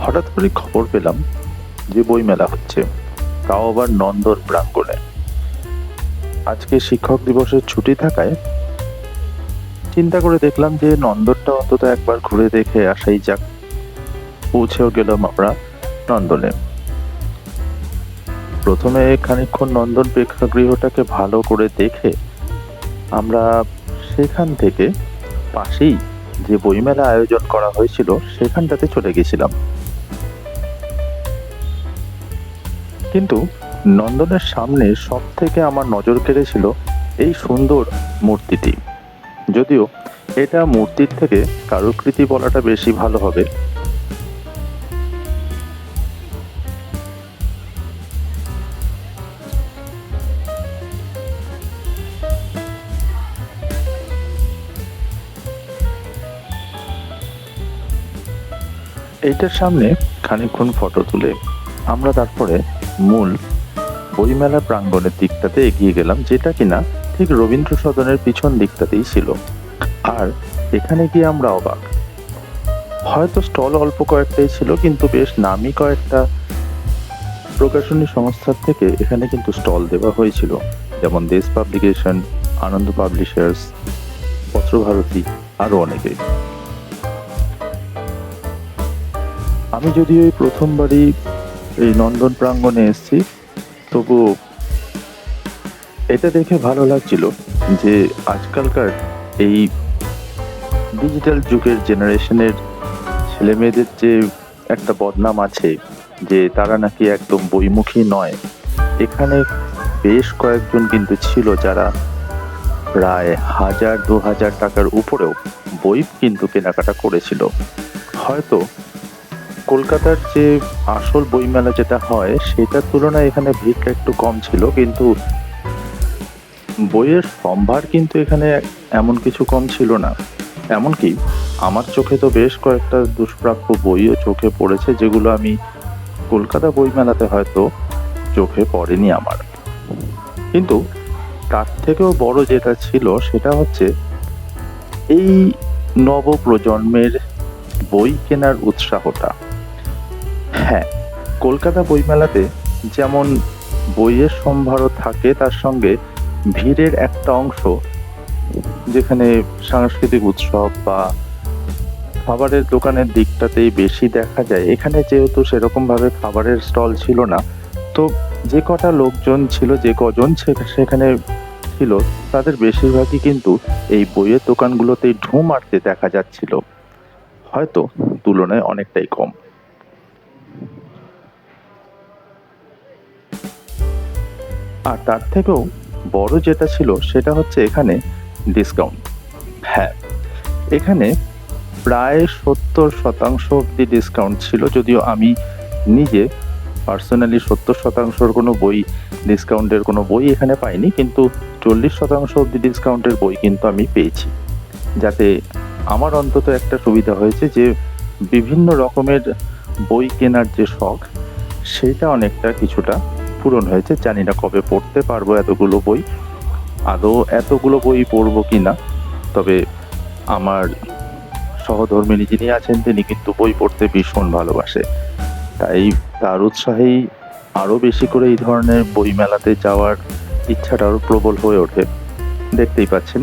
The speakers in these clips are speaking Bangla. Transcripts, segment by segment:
হঠাৎ করে খবর পেলাম যে বইমেলা হচ্ছে, তাও আবার নন্দর প্রাঙ্গণে। আজকে শিক্ষক দিবসের ছুটি থাকায় চিন্তা করে দেখলাম যে নন্দনটা অন্তত একবার ঘুরে দেখে আসাই যাক। পৌঁছেও গেলাম আমরা নন্দনে। প্রথমে খানিকক্ষণ নন্দন প্রেক্ষাগৃহটাকে ভালো করে দেখে আমরা সেখান থেকে পাশেই যে বইমেলা আয়োজন করা হয়েছিল সেখানটাতে চলে গেছিলাম। কিন্তু নন্দনের সামনে সব থেকে আমার নজর কেড়েছিল এই সুন্দর মূর্তিটি। যদিও এটা মূর্তির থেকে কারুকৃতি বলাটা বেশি ভালো হবে। এইটার সামনে খানিকক্ষণ ফটো তুলে আমরা তারপরে মূল বইমেলা প্রাঙ্গণের দিকটাতে এগিয়ে গেলাম, যেটা কিনা ঠিক রবীন্দ্র সদনের পিছন দিকটাতেই ছিল। আর এখানে গিয়ে আমরা অবাক, হয়তো স্টল অল্প কয়েকটাই ছিল, কিন্তু বেশ নামি কয়েকটা প্রকাশনী সংস্থার থেকে এখানে কিন্তু স্টল দেওয়া হয়েছিল, যেমন দেশ পাবলিকেশন, আনন্দ পাবলিশার্স, পত্রভারতী, আরো অনেকে। আমি যদিও এই প্রথমবারই এই নন্দন প্রাঙ্গণে এসেছি, তবু এটা দেখে ভালো লাগছিল যে আজকালকার এই ডিজিটাল যুগের জেনারেশনের ছেলে মেয়েদের যে একটা বদনাম আছে যে তারা নাকি একদম বইমুখী নয়, এখানে বেশ কয়েকজন কিন্তু ছিল যারা প্রায় 1000-2000 টাকার উপরেও বই কিন্তু কেনাকাটা করেছিল। হয়তো কলকাতার যে আসল বইমেলা যেটা হয় সেটার তুলনায় এখানে ভিড়টা একটু কম ছিল, কিন্তু বইয়ের সম্ভার কিন্তু এখানে এমন কিছু কম ছিল না। এমনকি আমার চোখে তো বেশ কয়েকটা দুষ্প্রাপ্য বইও চোখে পড়েছে, যেগুলো আমি কলকাতা বইমেলাতে হয়তো চোখে পড়েনি আমার। কিন্তু তার থেকেও বড় যেটা ছিল সেটা হচ্ছে এই নবপ্রজন্মের বই কেনার উৎসাহটা। হ্যাঁ, কলকাতা বইমেলাতে যেমন বইয়ের সম্ভারও থাকে, তার সঙ্গে ভিড়ের একটা অংশ যেখানে সাংস্কৃতিক উৎসব বা খাবারের দোকানের দিকটাতেই বেশি দেখা যায়। এখানে যেহেতু সেরকম ভাবে খাবারের স্টল ছিল না, তো যে কটা লোকজন ছিল, যে কজন সেখানে ছিল, তাদের বেশিরভাগই কিন্তু এই বইয়ের দোকানগুলোতেই ঢুঁ মারতে দেখা যাচ্ছিল, হয়তো তুলনায় অনেকটাই কম। আর তার থেকেও বড় যেটা ছিল সেটা হচ্ছে এখানে ডিসকাউন্ট। হ্যাঁ, এখানে প্রায় 70% অব্দি ডিসকাউন্ট ছিল, যদিও আমি নিজে পার্সোনালি 70% কোনো বই ডিসকাউন্টের কোনো বই এখানে পাইনি, কিন্তু 40% অব্দি ডিসকাউন্টের বই কিন্তু আমি পেয়েছি। যাতে আমার অন্তত একটা সুবিধা হয়েছে যে বিভিন্ন রকমের বই কেনার যে শখ সেটা অনেকটা কিছুটা পূরণ হয়েছে। জানি না কবে পড়তে পারবো এতগুলো বই, আদৌ এতগুলো বই পড়বো কিনা। তবে আমার সহধর্মিণী যিনি আছেন তিনি কিন্তু বই পড়তে ভীষণ ভালোবাসে, তাই তার উৎসাহেই আরো বেশি করে এই ধরনের বই মেলাতে যাওয়ার ইচ্ছাটা আরো প্রবল হয়ে ওঠে। দেখতেই পাচ্ছেন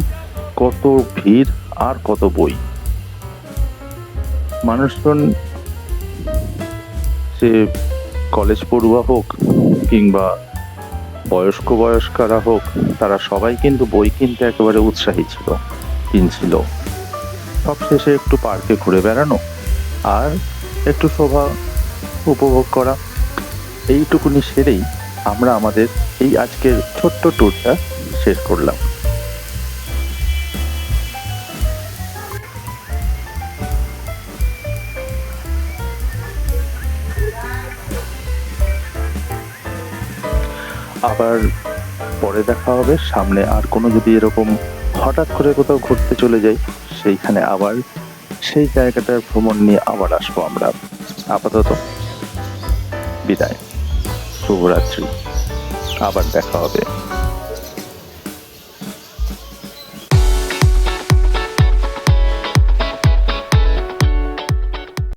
কত ভিড় আর কত বই। মানুষজন, সে কলেজ পড়ুয়া হোক কিংবা বয়স্করা হোক, তারা সবাই কিন্তু বই কিনতে একেবারে উৎসাহী ছিল, কিনছিল। সব শেষে একটু পার্কে ঘুরে বেড়ানো আর একটু শোভা উপভোগ করা, এইটুকুনি সেরেই আমরা আমাদের এই আজকের ছোট্ট ট্যুরটা শেষ করলাম। আবার পরে দেখা হবে। সামনে আর কোনো যদি এরকম হঠাৎ করে কোথাও ঘুরতে চলে যাই, সেইখানে আবার সেই জায়গাটার ভ্রমণ নিয়ে আবার আসবো আমরা। আপাতত বিদায়, শুভরাত্রি, আবার দেখা হবে।